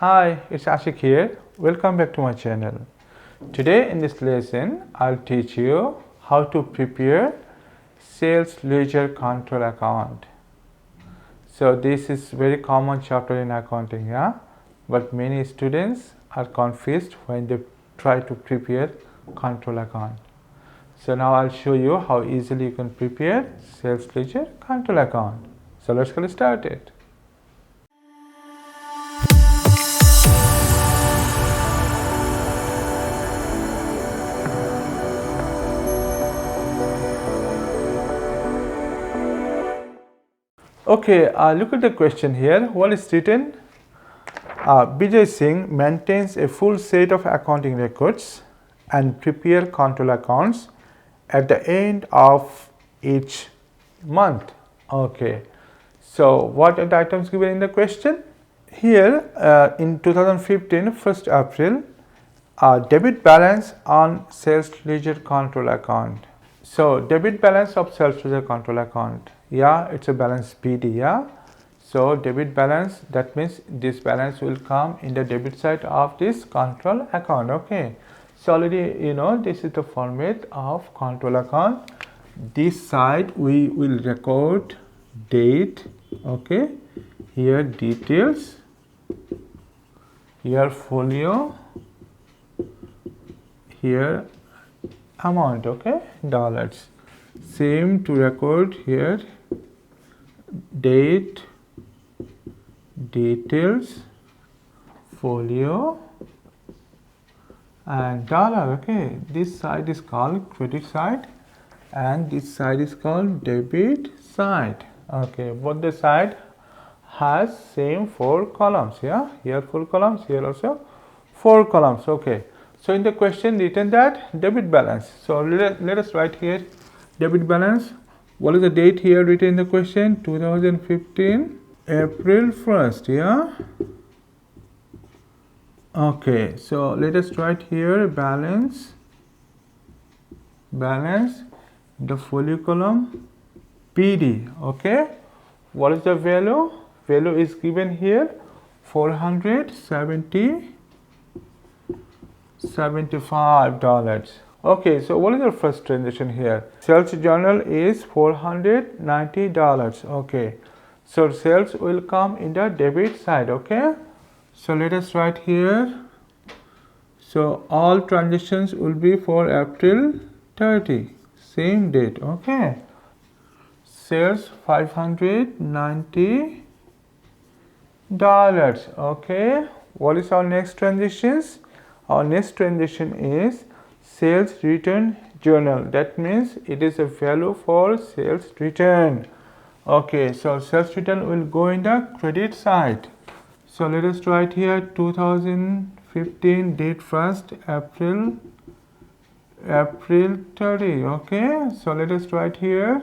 Hi, it's Ashik here. Welcome back to my channel. Today in this lesson, I'll teach you how to prepare sales ledger control account. So this is very common chapter in accounting, yeah? But many students are confused when they try to prepare control account. So now I'll show you how easily you can prepare sales ledger control account. So let's get started. Okay, look at the question here. What is written? Bijay Singh maintains a full set of accounting records and prepare control accounts at the end of each month. Okay, so what are the items given in the question? Here in 2015, 1st April, debit balance on sales ledger control account. So debit balance of sales ledger control account. Yeah, it's a balance PD. Yeah, so debit balance, that means this balance will come in the debit side of this control account. Okay, so already you know this is the format of control account. This side we will record date. Okay, here details, here folio, here amount. Okay, dollars. Same to record here date, details, folio and dollar. Okay, this side is called credit side and this side is called debit side. Okay, both the side has same 4 columns. Yeah, here 4 columns, here also 4 columns. Okay, so in the question written that debit balance. So let us write here debit balance. What is the date here written in the question? 2015 April 1st. Yeah, okay, so let us write here balance, the folio column PD. Okay, what is the value? Value is given here $475. Okay, so what is the first transaction here? Sales journal is $490. Okay, so sales will come in the debit side. Okay, so let us write here. So all transactions will be for April 30, same date. Okay, sales $590. Okay, what is our next transactions? Our next transaction is sales return journal. That means it is a value for sales return. Okay, so sales return will go in the credit side. So let us write here 2015 date 1st April 30. Okay, so let us write here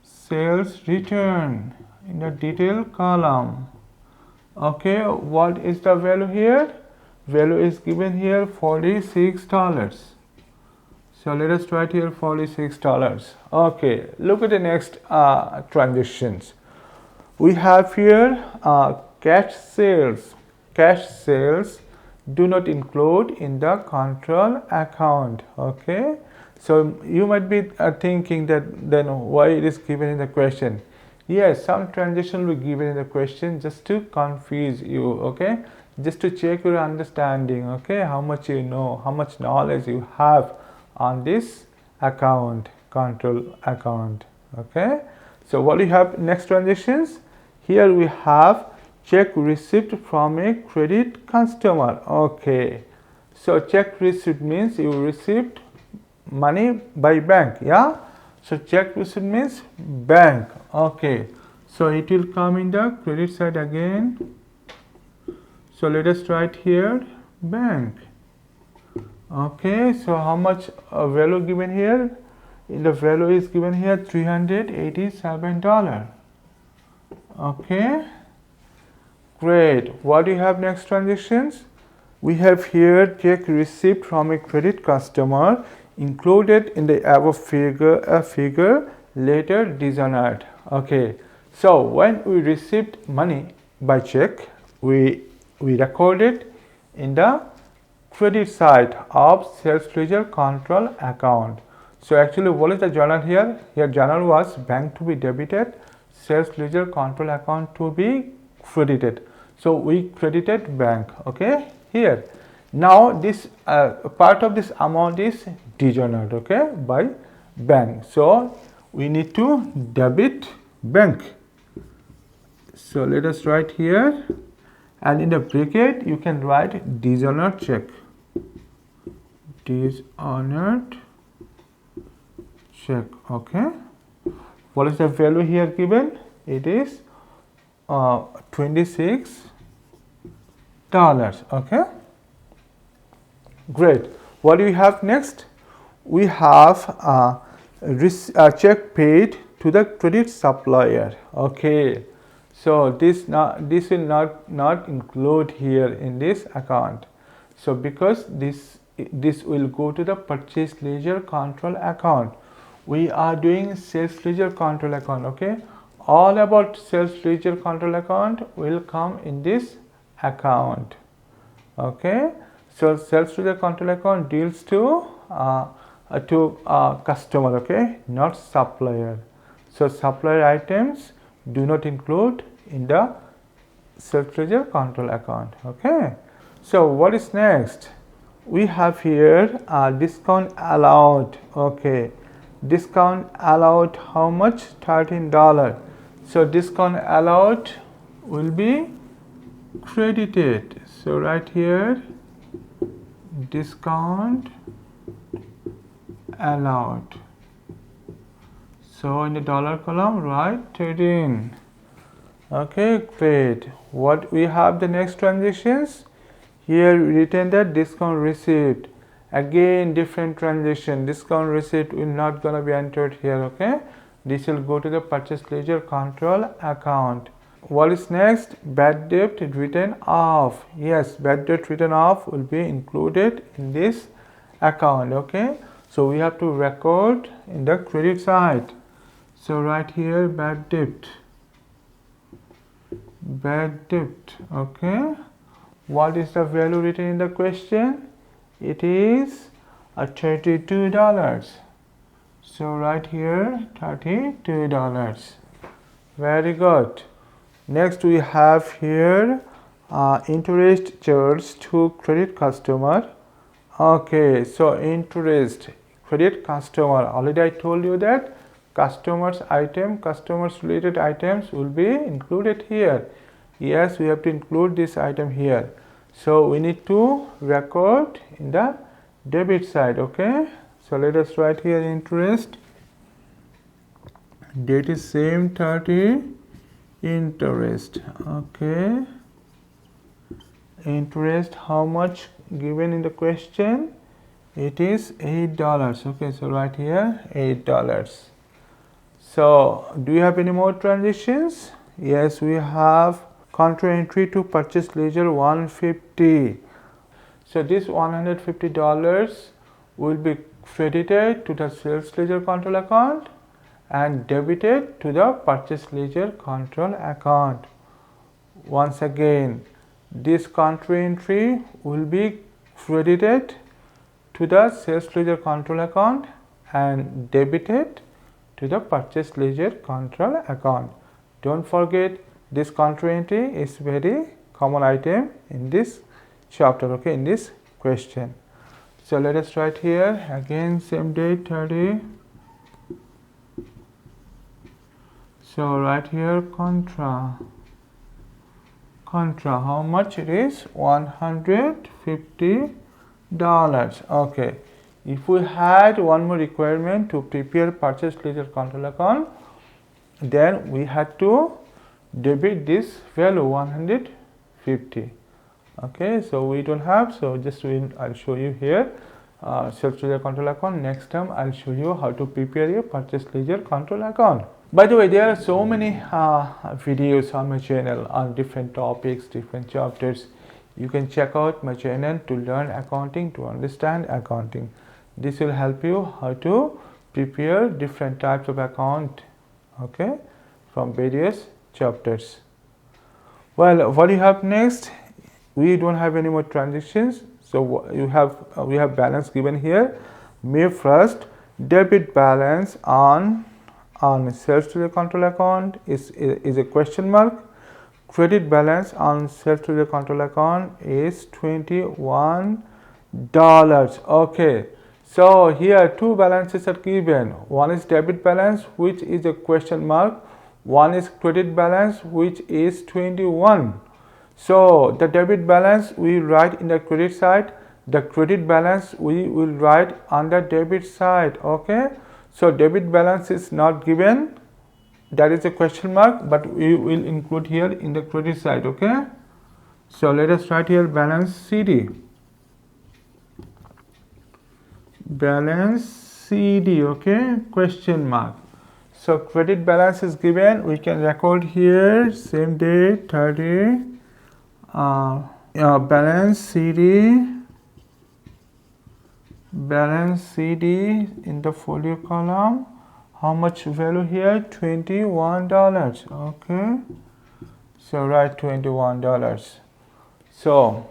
sales return in the detail column. Okay, what is the value here? Value is given here $46. So let us write here $46. Okay, look at the next transactions. We have here cash sales. Cash sales do not include in the control account. Okay, so you might be thinking that then why it is given in the question. Yes, some transaction will be given in the question just to confuse you. Okay, just to check your understanding. Okay, how much you know, how much knowledge you have on this account, control account. Okay, so what do you have next transactions? Here we have check receipt from a credit customer. Okay, so check receipt means you received money by bank. Yeah, so check receipt means bank. Okay, so it will come in the credit side again. So let us write here bank. Okay, so how much value given here? The value is given here $387. Okay, great. What do you have next transactions? We have here check receipt from a credit customer included in the above figure later dishonored. Okay, so when we received money by check, we we record it in the credit side of sales ledger control account. So actually, what is the journal here? Here journal was bank to be debited, sales ledger control account to be credited. So we credited bank. Okay, here now this part of this amount is dejourned, okay, by bank. So we need to debit bank. So let us write here, and in the bracket you can write dishonored check. Dishonored check. Okay, what is the value here given? It is $26. Okay, great. What do we have next? We have a check paid to the credit supplier. Okay, so this will not include here in this account. So because this will go to the purchase ledger control account. We are doing sales ledger control account. Okay, all about sales ledger control account will come in this account. Okay, so sales ledger control account deals to customer, okay, not supplier. So supplier items do not include in the sales ledger control account. Okay, so what is next? We have here discount allowed. Okay, discount allowed how much? $13. So discount allowed will be credited. So right here discount allowed. So in the dollar column write 13. Okay, great. What we have the next transactions? Here we written that discount received. Again different transaction. Discount receipt will not gonna be entered here. Okay, this will go to the purchase ledger control account. What is next? Bad debt written off. Yes, bad debt written off will be included in this account. Okay, so we have to record in the credit side. So right here bad debt. Bad debt. Okay, what is the value written in the question? It is $32. So right here $32. Very good. Next we have here interest charged to credit customer. Okay, so interest credit customer. Already I told you that customers related items will be included here. Yes, we have to include this item here. So we need to record in the debit side. Okay, so let us write here interest. Date is same 30. Interest. Okay, interest how much given in the question? It is $8. Okay, so right here $8. So do you have any more transactions? Yes, we have contra entry to purchase ledger $150. So this $150 will be credited to the sales ledger control account and debited to the purchase ledger control account. Once again, this contra entry will be credited to the sales ledger control account and debited to the purchase ledger control account. Don't forget, this contra entry is very common item in this chapter. Okay, in this question. So let us write here again same date 30. So right here contra how much it is? $150. Okay, if we had one more requirement to prepare purchase ledger control account, then we had to debit this value 150. Okay, so we don't have, so just I'll show you here sales ledger control account. Next time I'll show you how to prepare a purchase ledger control account. By the way, there are so many videos on my channel on different topics, different chapters. You can check out my channel to learn accounting, to understand accounting. This will help you how to prepare different types of account, okay, from various chapters. Well, what do you have next? we don't have any more transactions, so we have balance given here. May 1st, debit balance on sales to the control account is a question mark. Credit balance on sales to the control account is $21. Okay, so here two balances are given. One is debit balance, which is a question mark. One is credit balance, which is 21. So the debit balance we write in the credit side, the credit balance we will write on the debit side. Okay, so debit balance is not given, that is a question mark, but we will include here in the credit side. Okay, so let us write here balance CD. Balance CD, okay, question mark. So credit balance is given, we can record here same day 30, balance CD in the folio column. How much value here? $21. Okay, so write $21. So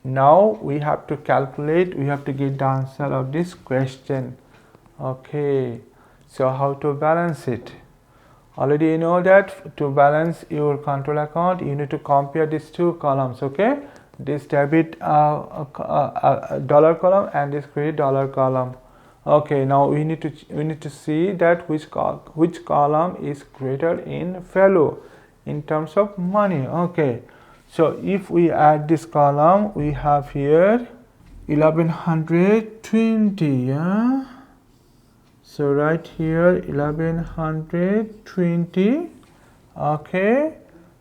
now we have to calculate, we have to get the answer of this question. Okay, so how to balance it? Already you know that to balance your control account, you need to compare these two columns. Okay, this debit dollar column and this credit dollar column. Okay, now we need to see that which column is greater in value in terms of money. Okay, so if we add this column, we have here 1120. Yeah, so right here 1120. Okay,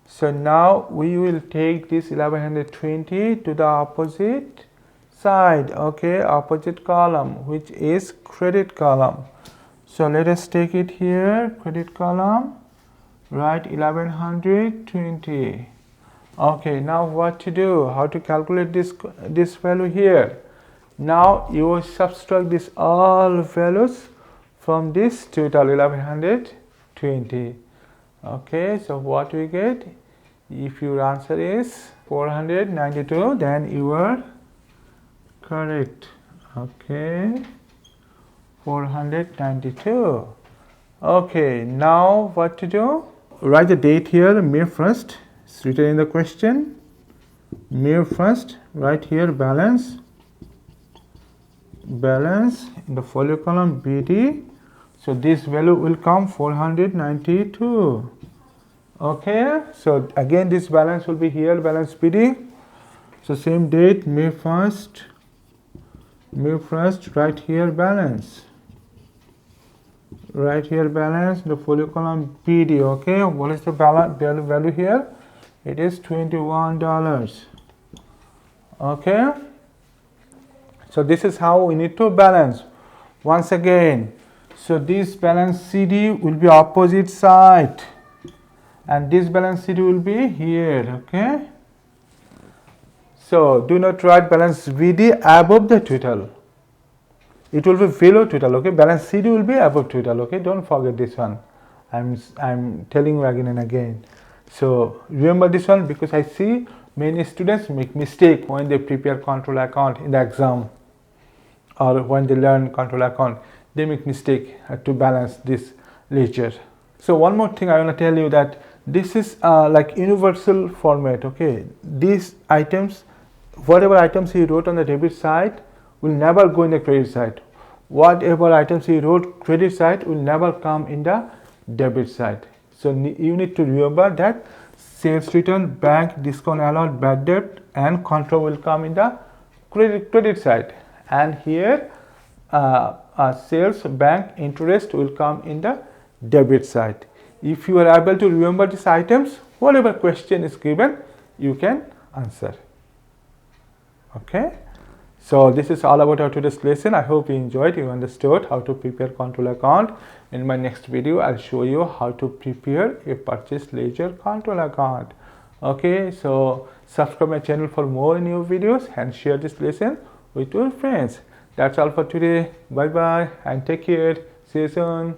so now we will take this 1120 to the opposite side. Okay, opposite column, which is credit column. So let us take it here, credit column, write 1120. Okay, now what to do? How to calculate this value here? Now you will subtract this all values from this total 1120. Okay, so what we get? If your answer is 492, then you are correct. Okay, 492. Okay, now what to do? Write the date here, May 1st. It's written in the question. May 1st, right here balance in the folio column BD. So this value will come 492. Okay, so again this balance will be here, balance BD. So same date, May 1st, right here balance. Right here balance, the folio column BD. Okay, what is the value here? It is $21. Okay, so this is how we need to balance. Once again, so this balance CD will be opposite side and this balance CD will be here. Okay, so do not write balance BD above the total, it will be below total. Okay, balance CD will be above total. Okay, don't forget this one. I'm telling you again and again. So remember this one, because I see many students make mistake when they prepare control account in the exam or when they learn control account, they make mistake to balance this ledger. So one more thing I want to tell you, that this is like universal format. Okay, these items, whatever items you wrote on the debit side will never go in the credit side. Whatever items you wrote credit side will never come in the debit side. So you need to remember that sales return, bank, discount allowed, bad debt and Contra will come in the credit side, and here sales, bank, interest will come in the debit side. If you are able to remember these items, whatever question is given, you can answer. Okay, so this is all about our today's lesson. I hope you enjoyed, you understood how to prepare control account. In my next video, I'll show you how to prepare a purchase ledger control account. Okay, so subscribe my channel for more new videos and share this lesson with your friends. That's all for today. Bye bye and take care. See you soon.